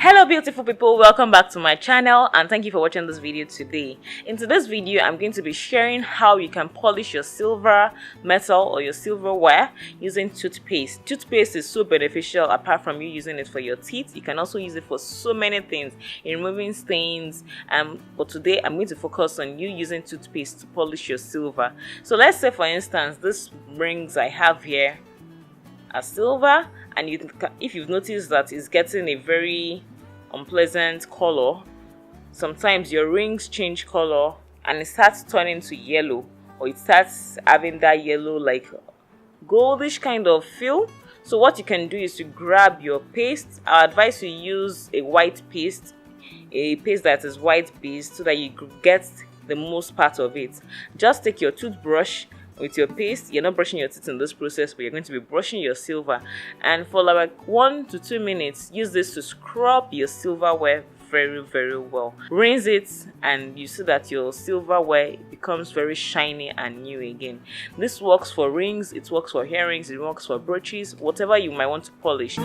Hello beautiful people, welcome back to my channel and thank you for watching this video today. In today's video, I'm going to be sharing how you can polish your silver, metal or your silverware using toothpaste. Toothpaste is so beneficial. Apart from you using it for your teeth, you can also use it for so many things in removing stains. But today I'm going to focus on you using toothpaste to polish your silver. So let's say for instance, this rings I have here are silver, and if you've noticed that it's getting a very unpleasant color, sometimes your rings change color and it starts turning to yellow, or it starts having that yellow like goldish kind of feel. So what you can do is to grab your paste. I advise you use a white paste, a paste that is white based, so that you get the most part of it. Just take your toothbrush with your paste. You're not brushing your teeth in this process, but you're going to be brushing your silver, and for like 1 to 2 minutes use this to scrub your silverware very well. Rinse it and you see that your silverware becomes very shiny and new again. This works for rings, it works for earrings, it works for brooches, whatever you might want to polish.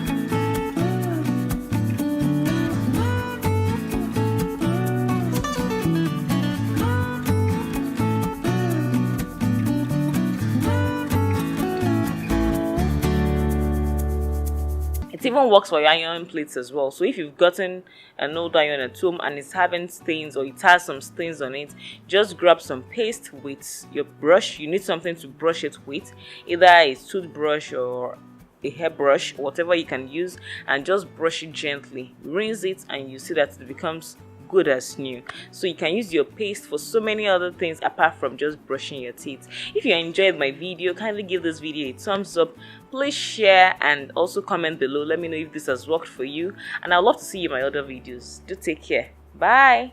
It even works for your iron plates as well. So if you've gotten an old iron at home and it's having stains, or it has some stains on it, just grab some paste with your brush. You need something to brush it with, either a toothbrush or a hairbrush, whatever you can use, and just brush it gently. Rinse it and you see that it becomes good as new. So you can use your paste for so many other things apart from just brushing your teeth. If you enjoyed my video, kindly give this video a thumbs up. Please share and also comment below. Let me know if this has worked for you, and I'd love to see you in my other videos. Do take care. Bye.